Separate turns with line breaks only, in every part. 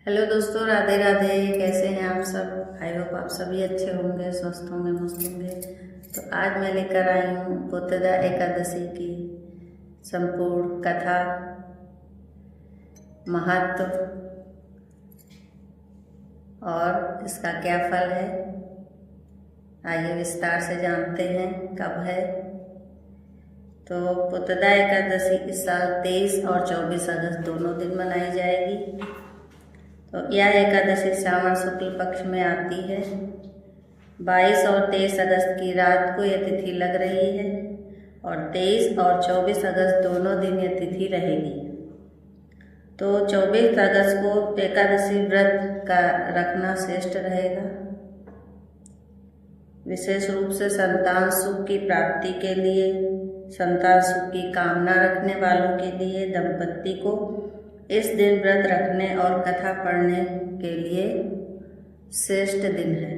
Hello दोस्तों, राधे राधे। कैसे हैं आप सब? आई होप आप सभी अच्छे होंगे, स्वस्थ होंगे, मस्त होंगे। तो आज मैं लेकर आई हूँ पुत्रदा एकादशी की संपूर्ण कथा, महत्व और इसका क्या फल है। आइए विस्तार से जानते हैं कब है। तो पुत्रदा एकादशी इस साल 23 और 24 अगस्त दोनों दिन मनाई जाएगी। तो यह एकादशी श्रावण शुक्ल पक्ष में आती है। 22 और 23 अगस्त की रात को यह तिथि लग रही है और 23 और 24 अगस्त दोनों दिन यह तिथि रहेगी। तो 24 अगस्त को एकादशी व्रत का रखना श्रेष्ठ रहेगा, विशेष रूप से संतान सुख की प्राप्ति के लिए, संतान सुख की कामना रखने वालों के लिए दंपति को इस दिन व्रत रखने और कथा पढ़ने के लिए श्रेष्ठ दिन है।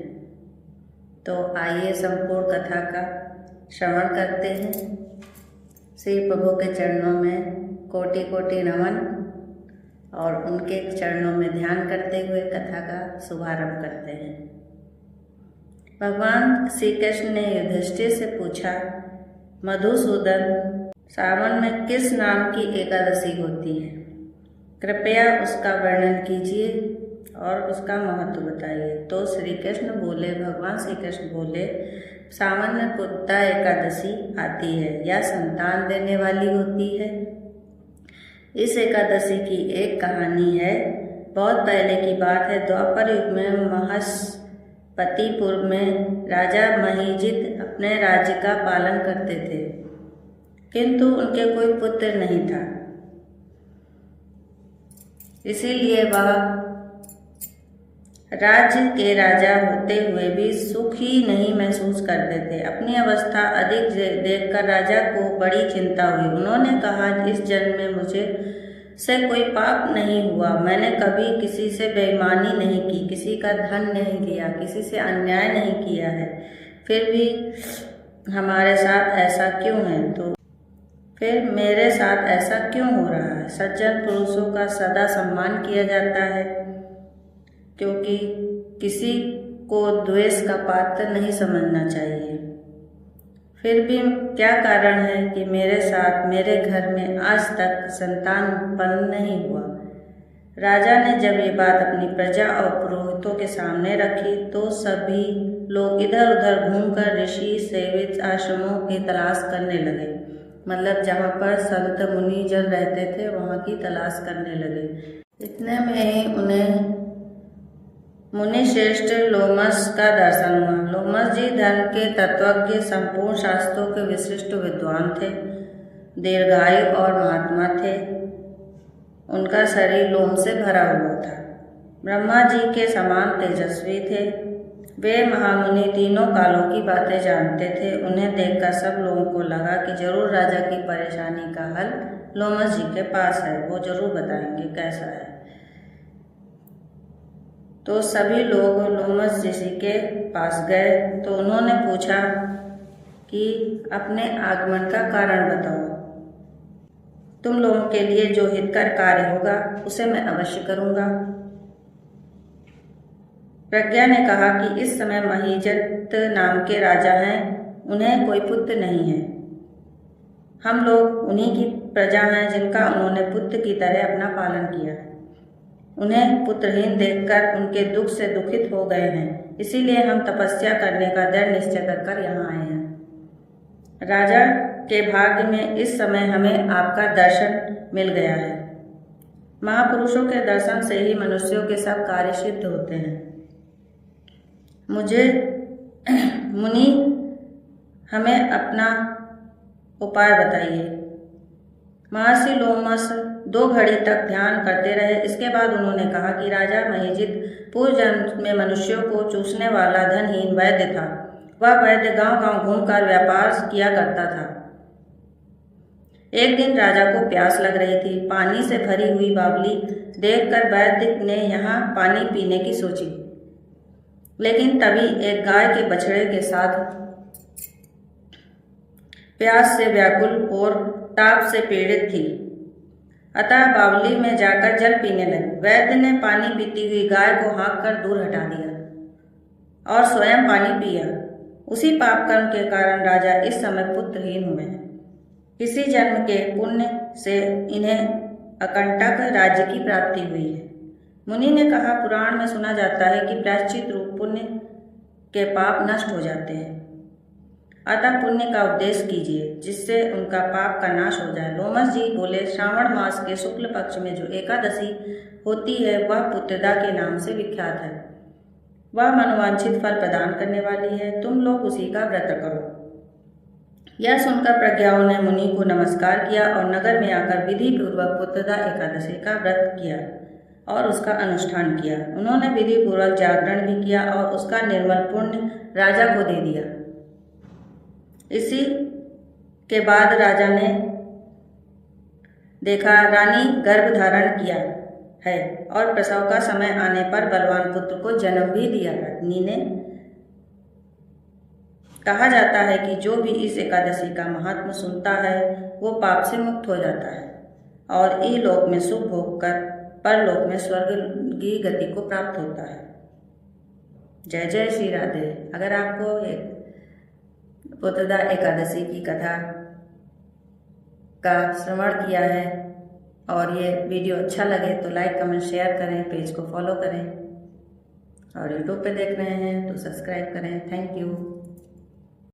तो आइए संपूर्ण कथा का श्रवण करते हैं। श्री प्रभु के चरणों में कोटि कोटि नमन और उनके चरणों में ध्यान करते हुए कथा का शुभारंभ करते हैं। भगवान श्री कृष्ण ने युधिष्ठिर से पूछा, मधुसूदन, सावन में किस नाम की एकादशी होती है? कृपया उसका वर्णन कीजिए और उसका महत्व बताइए। तो श्री कृष्ण बोले, भगवान श्री कृष्ण बोले, सावन में पुत्रदा एकादशी आती है। यह संतान देने वाली होती है। इस एकादशी की एक कहानी है। बहुत पहले की बात है। द्वापर युग में महस्पतिपुर में राजा महीजित अपने राज्य का पालन करते थे, किंतु उनके कोई पुत्र नहीं था। इसीलिए वह राज्य के राजा होते हुए भी सुख ही नहीं महसूस करते थे। अपनी अवस्था अधिक देखकर राजा को बड़ी चिंता हुई। उन्होंने कहा, इस जन्म में मुझे से कोई पाप नहीं हुआ। मैंने कभी किसी से बेईमानी नहीं की, किसी का धन नहीं लिया, किसी से अन्याय नहीं किया है। फिर भी हमारे साथ ऐसा क्यों है? तो फिर मेरे साथ ऐसा क्यों हो रहा है? सज्जन पुरुषों का सदा सम्मान किया जाता है, क्योंकि किसी को द्वेष का पात्र नहीं समझना चाहिए। फिर भी क्या कारण है कि मेरे साथ मेरे घर में आज तक संतानपन नहीं हुआ? राजा ने जब ये बात अपनी प्रजा और पुरोहितों के सामने रखी तो सभी लोग इधर उधर घूमकर ऋषि सेवित आश्रमों की तलाश करने लगे। मतलब जहाँ पर संत मुनि जन रहते थे वहाँ की तलाश करने लगे। इतने में ही उन्हें मुनि श्रेष्ठ लोमस का दर्शन हुआ। लोमस जी धर्म के तत्वज्ञ, संपूर्ण शास्त्रों के विशिष्ट विद्वान थे, दीर्घायु और महात्मा थे। उनका शरीर लोम से भरा हुआ था। ब्रह्मा जी के समान तेजस्वी थे। वे महामुनि तीनों कालों की बातें जानते थे। उन्हें देखकर सब लोगों को लगा कि जरूर राजा की परेशानी का हल लोमस जी के पास है, वो जरूर बताएंगे कैसा है। तो सभी लोग लोमस जी के पास गए तो उन्होंने पूछा कि अपने आगमन का कारण बताओ। तुम लोगों के लिए जो हितकर कार्य होगा उसे मैं अवश्य करूँगा। प्रज्ञा ने कहा कि इस समय महीजत नाम के राजा हैं, उन्हें कोई पुत्र नहीं है। हम लोग उन्हीं की प्रजा हैं जिनका उन्होंने पुत्र की तरह अपना पालन किया है। उन्हें पुत्रहीन देखकर उनके दुख से दुखित हो गए हैं, इसीलिए हम तपस्या करने का दृढ़ निश्चय कर यहाँ आए हैं। राजा के भाग्य में इस समय हमें आपका दर्शन मिल गया है। महापुरुषों के दर्शन से ही मनुष्यों के सब कार्य सिद्ध होते हैं। मुझे मुनि हमें अपना उपाय बताइए। महर्षि लोमस 2 घड़ी तक ध्यान करते रहे। इसके बाद उन्होंने कहा कि राजा महीजित पूर्व जन्म में मनुष्यों को चूसने वाला धनहीन वैद्य था। वह वैद्य गांव-गांव घूमकर व्यापार किया करता था। एक दिन राजा को प्यास लग रही थी। पानी से भरी हुई बावली देखकर वैद्य ने यहाँ पानी पीने की सोची, लेकिन तभी एक गाय के बछड़े के साथ प्यास से व्याकुल और ताप से पीड़ित थी। अतः बावली में जाकर जल पीने लगे। वैद्य ने पानी पीती हुई गाय को हाँक कर दूर हटा दिया और स्वयं पानी पिया। उसी पाप कर्म के कारण राजा इस समय पुत्रहीन हुए हैं। किसी जन्म के पुण्य से इन्हें अकंटक राज्य की प्राप्ति हुई है। मुनि ने कहा, पुराण में सुना जाता है कि प्रायश्चित रूप पुण्य के पाप नष्ट हो जाते हैं। अतः पुण्य का उपदेश कीजिए जिससे उनका पाप का नाश हो जाए। लोमस जी बोले, श्रावण मास के शुक्ल पक्ष में जो एकादशी होती है वह पुत्रदा के नाम से विख्यात है। वह मनोवांछित फल प्रदान करने वाली है। तुम लोग उसी का व्रत करो। यह सुनकर प्रज्ञाओं ने मुनि को नमस्कार किया और नगर में आकर विधि पूर्वक पुत्रदा एकादशी का व्रत किया और उसका अनुष्ठान किया। उन्होंने विधि पूर्वक जागरण भी किया और उसका निर्मल पुण्य राजा को दे दिया। इसी के बाद राजा ने देखा रानी गर्भ धारण किया है और प्रसव का समय आने पर बलवान पुत्र को जन्म भी दिया। रत्नी ने कहा जाता है कि जो भी इस एकादशी का महात्म सुनता है वो पाप से मुक्त हो जाता है और इहलोक में सुख भोग कर परलोक में स्वर्ग की गति को प्राप्त होता है। जय जय श्री राधे। अगर आपको एक पुत्रदा एकादशी की कथा का श्रवण किया है और ये वीडियो अच्छा लगे तो लाइक कमेंट शेयर करें, पेज को फॉलो करें और यूट्यूब पे देख रहे हैं तो सब्सक्राइब करें। Thank you.